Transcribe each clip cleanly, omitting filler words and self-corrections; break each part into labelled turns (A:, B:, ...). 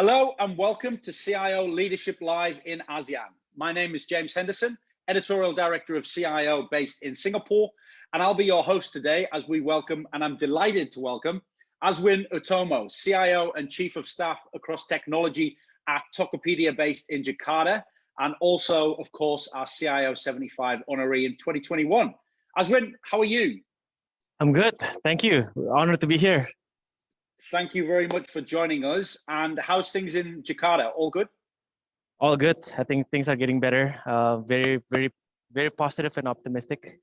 A: Hello and welcome to CIO Leadership Live in ASEAN. My name is James Henderson, Editorial Director of CIO based in Singapore, and I'll be your host today as we welcome, and I'm delighted to welcome, Aswin Utomo, CIO and Chief of Staff across technology at Tokopedia based in Jakarta, and also, of course, our CIO 75 honoree in 2021. Aswin, how are you?
B: I'm good, thank you. Honored to be here.
A: Thank you very much for joining us. And how's things in Jakarta? All good?
B: All good. I think things are getting better. Very positive and optimistic.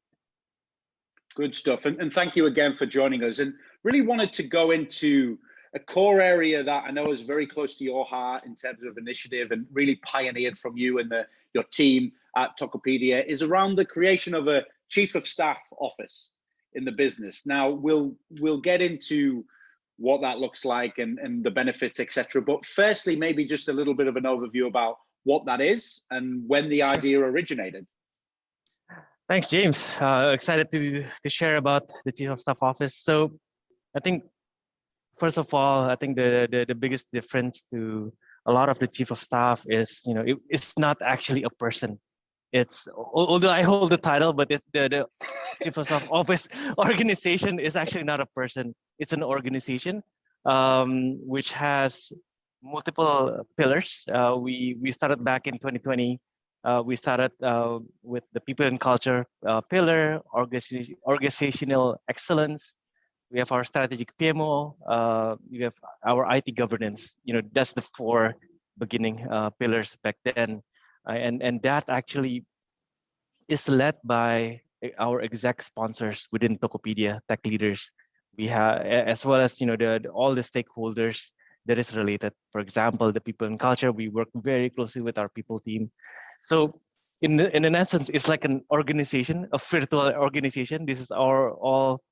A: Good stuff. And thank you again for joining us. And really wanted to go into a core area that I know is very close to your heart in terms of initiative and really pioneered from you and your team at Tokopedia is around the creation of a Chief of Staff office in the business. Now, we'll get into what that looks like and the benefits, etc. But firstly, maybe just a little bit of an overview about what that is and when the idea originated.
B: Thanks, James. Excited to share about the Chief of Staff office. So I think, first of all, I think the biggest difference to a lot of the Chief of Staff is, it's not actually a person. It's, although I hold the title, but it's the Chief of Staff office organization is actually not a person. It's an organization which has multiple pillars. We started back in 2020. We started with the people and culture pillar, organizational excellence. We have our strategic PMO. We have our IT governance. That's the four beginning pillars back then. And that actually is led by our exec sponsors within Tokopedia, tech leaders. We have, as well as all the stakeholders that is related. For example, the people and culture. We work very closely with our people team. So, in an essence, it's like an organization, a virtual organization. This is our all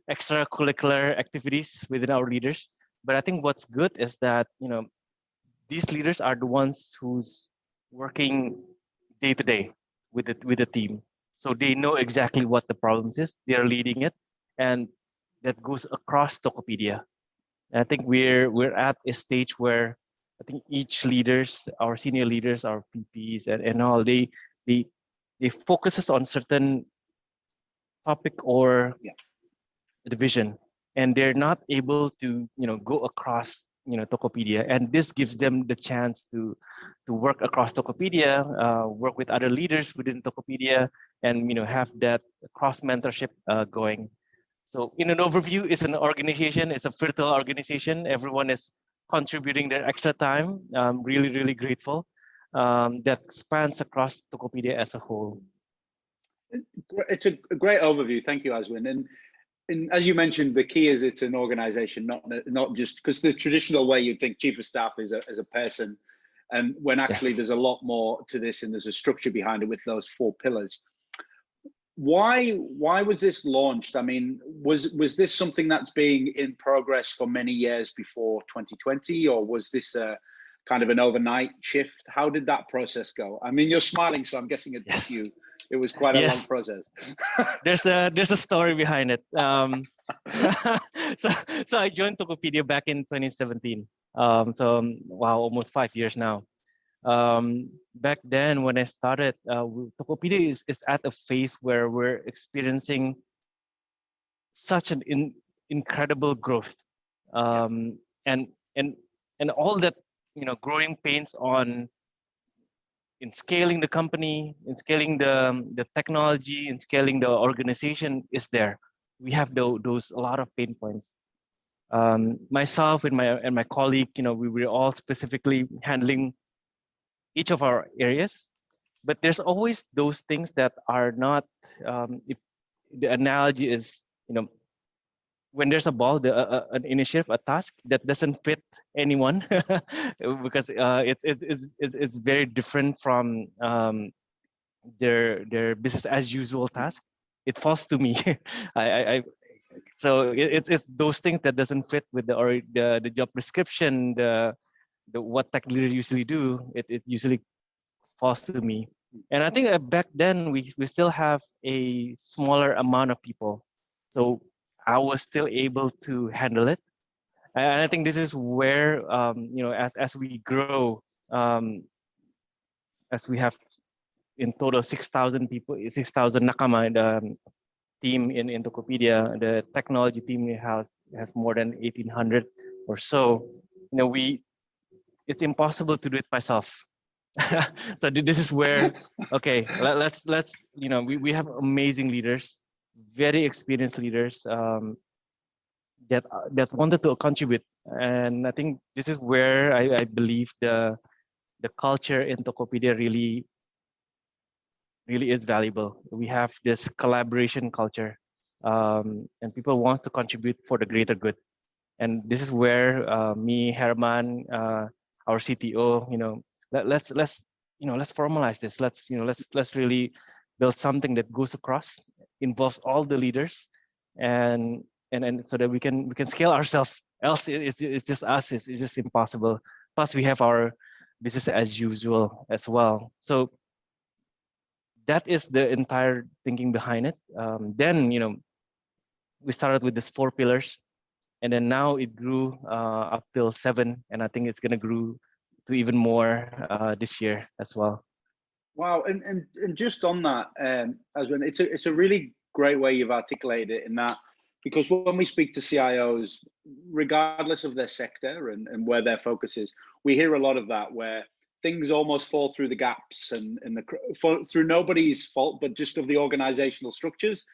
B: extracurricular activities within our leaders. But I think what's good is that these leaders are the ones who's working day to day with the team, so they know exactly what the problems is. They are leading it, and that goes across Tokopedia. And I think we're at a stage where I think each leaders, our senior leaders, our VPs, and all they focuses on certain topic or division, and they're not able to go across Tokopedia, and this gives them the chance to work across Tokopedia, work with other leaders within Tokopedia, and have that cross mentorship going. So in an overview, it's an organization, it's a virtual organization. Everyone is contributing their extra time. I'm really grateful. That spans across Tokopedia as a whole.
A: It's a great overview. Thank you, Aswin. And as you mentioned, the key is it's an organization, not just because the traditional way you'd think Chief of Staff is a person, and when actually there's a lot more to this and there's a structure behind it with those four pillars. Why was this launched? I mean, was this something that's being in progress for many years before 2020, or was this a kind of an overnight shift? How did that process go? I mean, you're smiling, so I'm guessing it took you. It was quite a long process.
B: There's a story behind it. So I joined Tokopedia back in 2017. Wow, almost 5 years now. Back then when I started, Tokopedia is at a phase where we're experiencing such an incredible growth, and all that growing pains in scaling the company, in scaling the technology, in scaling the organization is there. We have a lot of pain points. Myself and my colleague, we were all specifically handling each of our areas, but there's always those things that are not. If the analogy is, when there's a ball, an initiative, a task that doesn't fit anyone, because it's very different from their business as usual task. It falls to me. So it's those things that doesn't fit with the job description, the what tech leaders usually do. It usually falls to me. And I think back then we still have a smaller amount of people, so I was still able to handle it. And I think this is where, as we grow, as we have in total 6,000 people, 6,000 nakama in the team in Tokopedia. The technology team has more than 1,800 or so. It's impossible to do it myself. So this is where, okay, let's we have amazing leaders, very experienced leaders that wanted to contribute, and I think this is where I believe the culture in Tokopedia really is valuable. We have this collaboration culture, and people want to contribute for the greater good. And this is where me, Herman, our CTO, let's formalize this. Let's really build something that goes across, involves all the leaders, and so that we can scale ourselves. Else it's just us. It's just impossible. Plus we have our business as usual as well. So that is the entire thinking behind it. Then we started with these 4 pillars, and then now it grew up till 7, and I think it's gonna grow to even more this year as well.
A: Wow, and just on that, Aswin, it's a really great way you've articulated it in that, because when we speak to CIOs, regardless of their sector and where their focus is, we hear a lot of that where things almost fall through the gaps and through nobody's fault, but just of the organizational structures.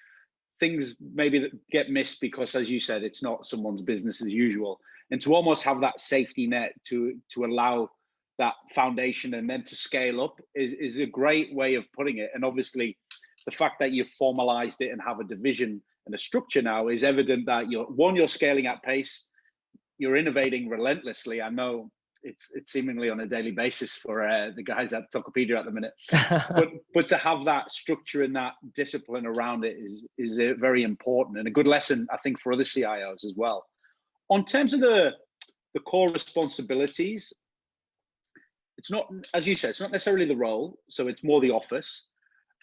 A: Things maybe get missed because, as you said, it's not someone's business as usual. And to almost have that safety net to allow that foundation and then to scale up is a great way of putting it. And obviously, the fact that you've formalized it and have a division and a structure now is evident that you're scaling at pace, you're innovating relentlessly. I know it's seemingly on a daily basis for the guys at Tokopedia at the minute, but to have that structure and that discipline around it is very important, and a good lesson, I think, for other CIOs as well. On terms of the core responsibilities, it's not, as you said, it's not necessarily the role, so it's more the office.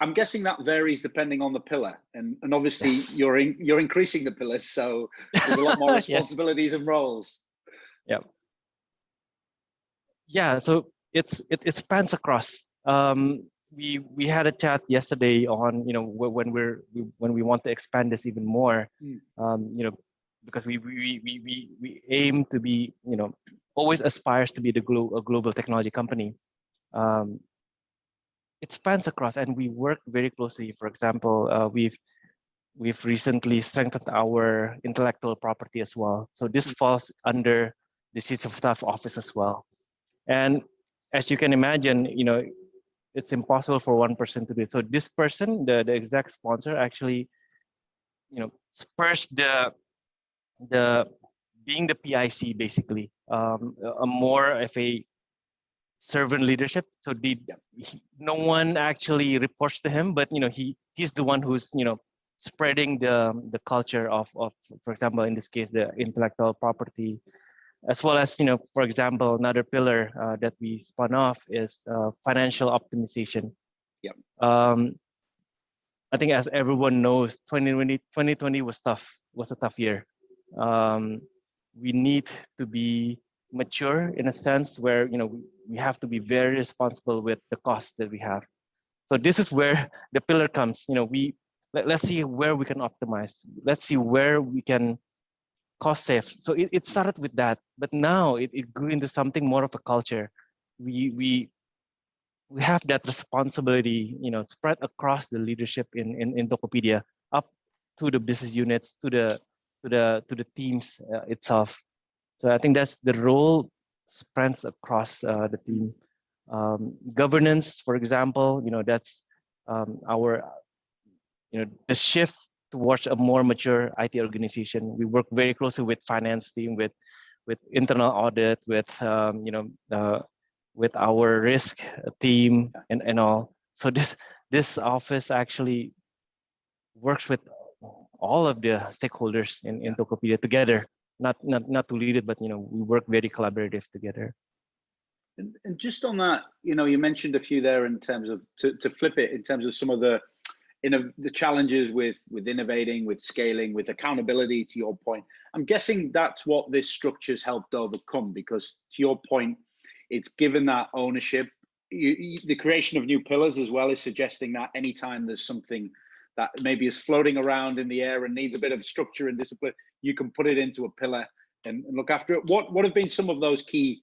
A: I'm guessing that varies depending on the pillar, and obviously yes. you're increasing the pillars, so there's a lot more responsibilities and roles.
B: Yeah. Yeah, so it spans across. We had a chat yesterday on when we want to expand this even more. Because we aim to be always aspires to be a global technology company. It spans across, and we work very closely. For example, we've recently strengthened our intellectual property as well. So this falls under the Chief of Staff office as well. And as you can imagine, it's impossible for one person to do it. So this person, the exec sponsor, actually, spurs the being the PIC basically, a more of a servant leadership. So no one actually reports to him, but he's the one who's spreading the culture of, for example, in this case, the intellectual property. As well as, for example, another pillar that we spun off is financial optimization.
A: Yep.
B: I think, as everyone knows, 2020 was tough. Was a tough year. We need to be mature in a sense where we have to be very responsible with the costs that we have. So this is where the pillar comes. Let's see where we can optimize. Let's see where we can cost save. So it started with that, but now it grew into something more of a culture. We have that responsibility, spread across the leadership in Tokopedia, up to the business units, to the teams itself. So I think that's the role spreads across the team. Governance, for example, that's our the shift towards a more mature IT organization. We work very closely with finance team, with internal audit, with with our risk team and all. So this office actually works with all of the stakeholders in Tokopedia together. Not to lead it, but we work very collaborative together.
A: And just on that, you mentioned a few there in terms of to flip it in terms of some of the the challenges with innovating, with scaling, with accountability, to your point. I'm guessing that's what this structure's helped overcome, because to your point, it's given that ownership. The creation of new pillars as well is suggesting that anytime there's something that maybe is floating around in the air and needs a bit of structure and discipline, you can put it into a pillar and look after it. What have been some of those key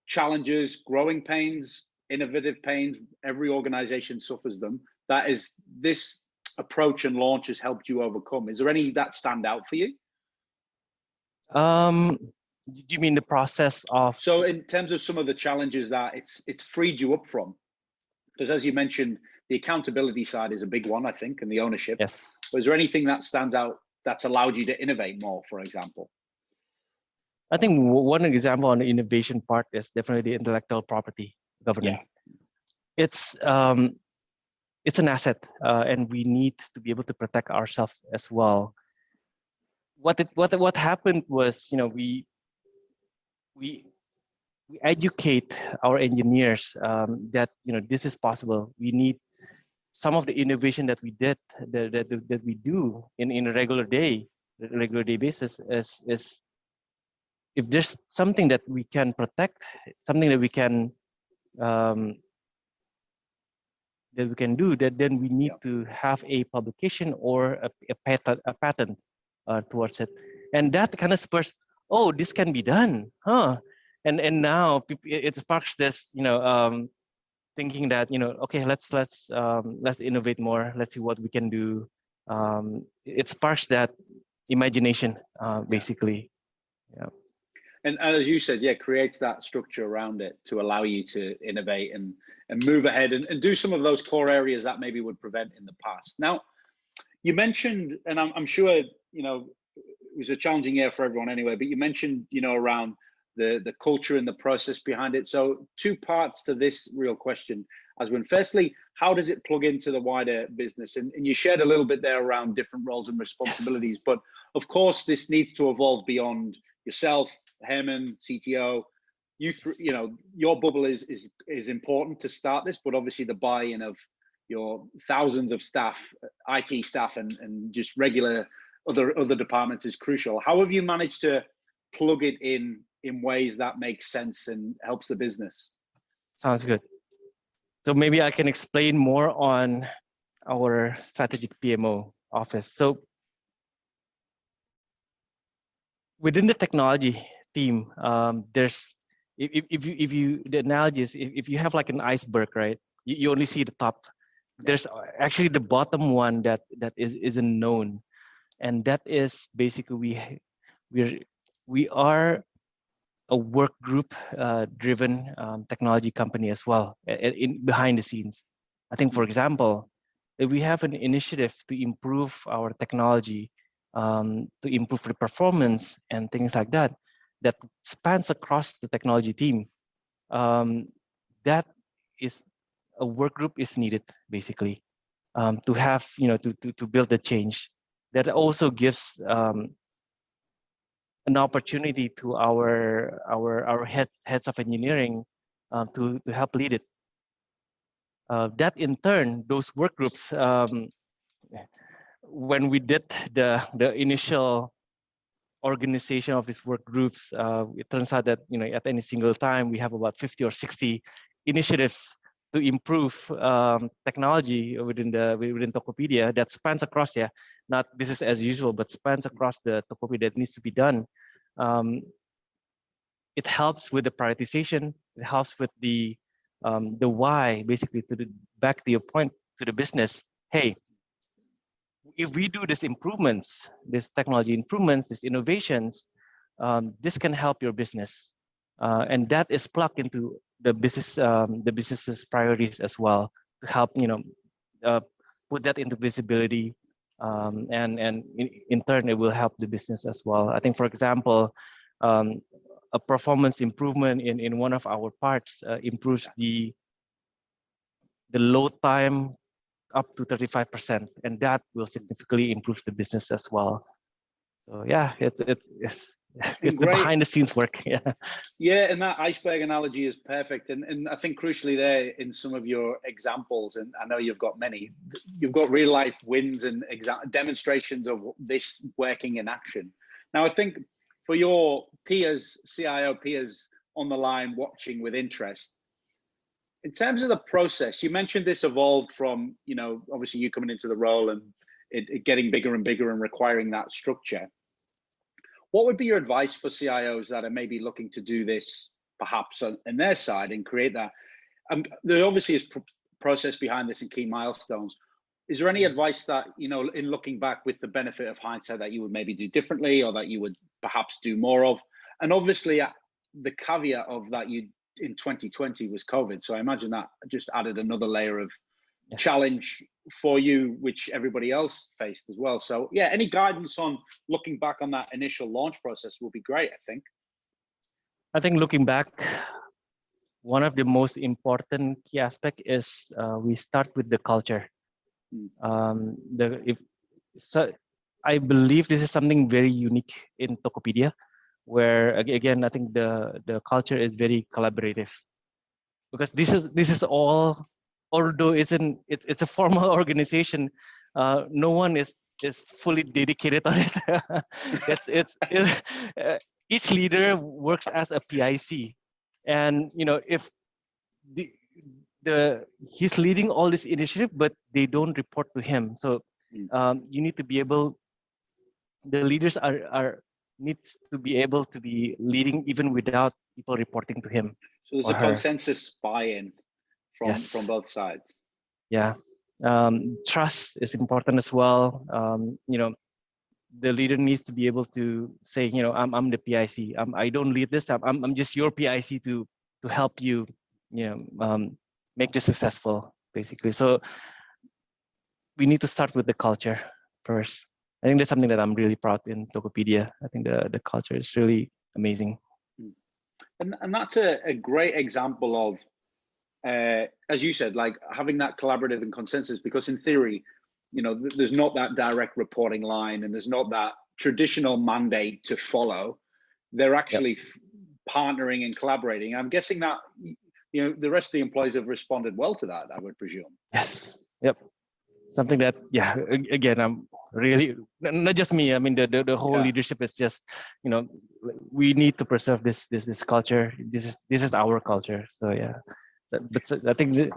A: challenges, growing pains, innovative pains? Every organization suffers them. That is, this approach and launch has helped you overcome. Is there any that stand out for you?
B: Do you mean the process of?
A: So in terms of some of the challenges that it's freed you up from, because as you mentioned, the accountability side is a big one, I think, and the ownership.
B: Yes.
A: Was there anything that stands out that's allowed you to innovate more, for example?
B: I think one example on the innovation part is definitely the intellectual property governance. Yeah. It's an asset, and we need to be able to protect ourselves as well. What happened was, you know, we educate our engineers that, you know, this is possible. We need some of the innovation that we did, that we do in a regular day basis is if there's something that we can protect, something that we can do, that then we need to have a publication or a patent towards it, and that kind of spurs, oh, this can be done, huh? And now it sparks this, you know, thinking that, you know, okay, let's innovate more. Let's see what we can do. It sparks that imagination, basically. Yeah.
A: And as you said, yeah, creates that structure around it to allow you to innovate and move ahead and do some of those core areas that maybe would prevent in the past. Now, you mentioned, and I'm sure, you know, it was a challenging year for everyone anyway, but you mentioned, you know, around the culture and the process behind it. So two parts to this real question, Aswin. Firstly, how does it plug into the wider business? And you shared a little bit there around different roles and responsibilities, but of course this needs to evolve beyond yourself, Herman, CTO. You know, your bubble is important to start this, but obviously the buy-in of your thousands of staff, IT staff, and just regular other departments is crucial. How have you managed to plug it in ways that make sense and helps the business?
B: Sounds good. So maybe I can explain more on our strategic PMO office. So within the technology team, there's, if you the analogy is, if you have like an iceberg, right? You only see the top. There's actually the bottom one that isn't known, and that is basically we are a work group driven technology company as well, in behind the scenes. I think, for example, if we have an initiative to improve our technology, to improve the performance and things like that, that spans across the technology team, that is a work group is needed basically, to have, you know, to build the change. That also gives an opportunity to our heads of engineering to help lead it. That in turn, those work groups, when we did the initial organization of these work groups, it turns out that, you know, at any single time we have about 50 or 60 initiatives to improve technology within Tokopedia that spans across, not business as usual, but spans across the Tokopedia that needs to be done. It helps with the prioritization. It helps with the why, basically, back to your point, to the business. Hey, if we do these improvements, this technology improvements, these innovations, this can help your business, and that is plugged into the business's priorities as well, to help, you know, put that into visibility, and in turn it will help the business as well. I think, for example, a performance improvement in one of our parts improves the load time up to 35%, and that will significantly improve the business as well. So yeah, it's the
A: great.
B: behind the scenes work. Yeah.
A: Yeah, and that iceberg analogy is perfect. And I think crucially there in some of your examples, and I know you've got many, you've got real life wins and demonstrations of this working in action. Now, I think for your peers, CIO peers on the line watching with interest, in terms of the process, you mentioned this evolved from, obviously you coming into the role and it getting bigger and bigger and requiring that structure. What would be your advice for CIOs that are maybe looking to do this perhaps on their side and create that? There obviously is process behind this and key milestones. Is there any advice that, in looking back with the benefit of hindsight, that you would maybe do differently or that you would perhaps do more of? And obviously the caveat of that in 2020 was COVID. So I imagine that just added another layer of challenge for you, which everybody else faced as well. So yeah, any guidance on looking back on that initial launch process will be great,
B: I think looking back, one of the most important key aspect is we start with the culture. I believe this is something very unique in Tokopedia, where again I think the culture is very collaborative, because this is all, although it's a formal organization, no one is fully dedicated on it. Each leader works as a PIC, and if he's leading all this initiative, but they don't report to him. So you need to be able. The leaders needs to be able to be leading even without people reporting to him.
A: So there's a consensus buy-in from both sides.
B: Yeah, trust is important as well. The leader needs to be able to say, I'm the PIC. I don't lead this. I'm just your PIC to help you, make this successful, basically. So we need to start with the culture first. I think that's something that I'm really proud in Tokopedia. I think the culture is really amazing.
A: And that's a great example of, as you said, like having that collaborative and consensus, because in theory, there's not that direct reporting line and there's not that traditional mandate to follow. They're actually partnering and collaborating. I'm guessing that, the rest of the employees have responded well to that, I would presume.
B: Yes. Yep. Something that, again, I'm really, not just me, I mean, the whole leadership is just, we need to preserve this culture. This is our culture. So yeah, but I think,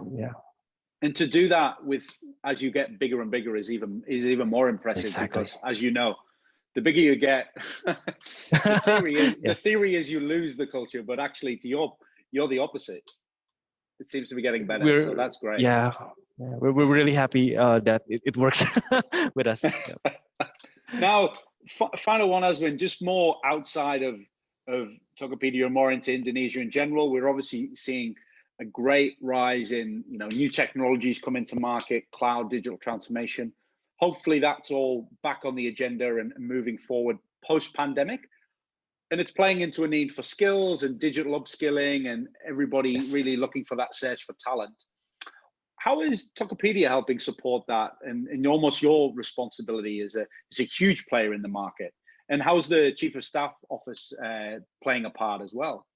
A: And to do that with, as you get bigger and bigger, is even more impressive. Exactly. Because as you know, the bigger you get, the theory is you lose the culture, but actually you're the opposite. It seems to be getting better, so that's great.
B: Yeah, we're really happy that it works with us.
A: Now, final one, Azwin, just more outside of Tokopedia, more into Indonesia in general. We're obviously seeing a great rise in new technologies coming to market, cloud, digital transformation. Hopefully that's all back on the agenda and moving forward post-pandemic. And it's playing into a need for skills and digital upskilling and everybody really looking for that search for talent. How is Tokopedia helping support that? And almost your responsibility as a huge player in the market. And how's the Chief of Staff Office playing a part as well?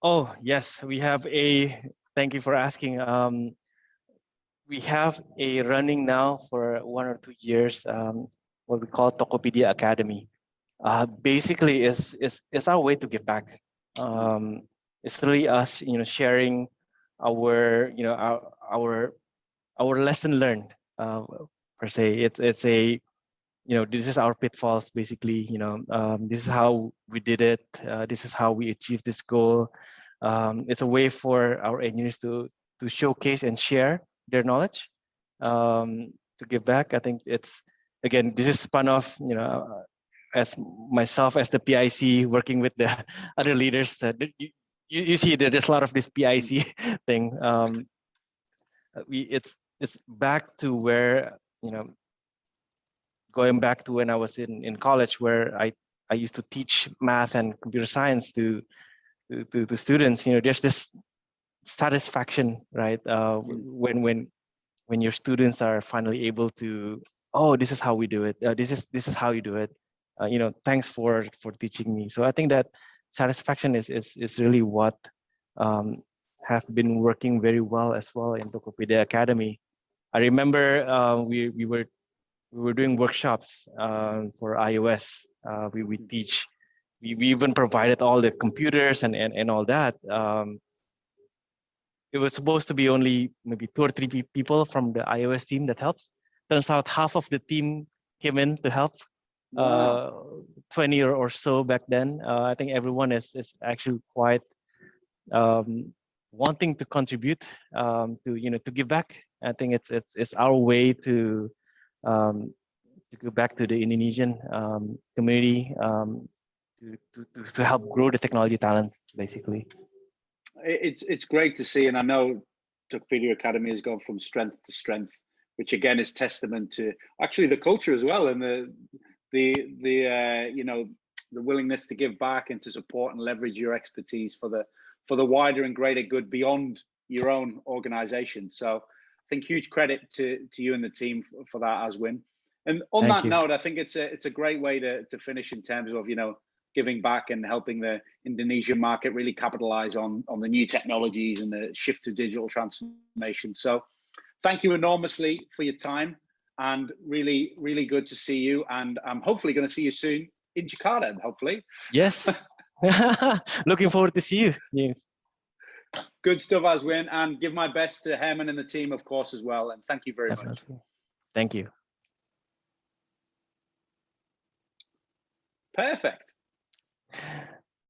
B: Oh, yes, we have thank you for asking. We have a running now for 1 or 2 years, what we call Tokopedia Academy. Basically it's our way to give back. It's really us, sharing our lesson learned, per se. It's a, this is our pitfalls, basically. This is how we did it. This is how we achieved this goal. It's a way for our engineers to showcase and share their knowledge, to give back. I think it's, again, this is spun off, as myself as the PIC working with the other leaders. You see that there's a lot of this PIC thing. It's back to where, going back to when I was in college, where I used to teach math and computer science to students. There's this satisfaction, right? When your students are finally able to, oh, this is how we do it. This is how you do it. thanks for teaching me. So I think that satisfaction is really what have been working very well as well in Tokopedia Academy. I remember we were doing workshops for iOS. We teach. We even provided all the computers and all that. It was supposed to be only maybe 2 or 3 people from the iOS team that helps. Turns out half of the team came in to help.
A: Wow.
B: 20 or so back then. I think everyone is actually quite wanting to contribute, to give back. I think it's our way to go back to the Indonesian community, to help grow the technology talent, basically.
A: It's great to see, and I know Tokopedia Academy has gone from strength to strength, which again is testament to actually the culture as well, and the willingness to give back and to support and leverage your expertise for the wider and greater good beyond your own organization. So I think huge credit to you and the team for that, Aswin. And on that note, I think it's a great way to finish in terms of giving back and helping the Indonesian market really capitalize on the new technologies and the shift to digital transformation. So thank you enormously for your time, and really, really good to see you. And I'm hopefully going to see you soon in Jakarta, hopefully.
B: Yes. Looking forward to see you. James.
A: Good stuff, Aswin, and give my best to Herman and the team, of course, as well. And thank you very much.
B: Thank you.
A: Perfect.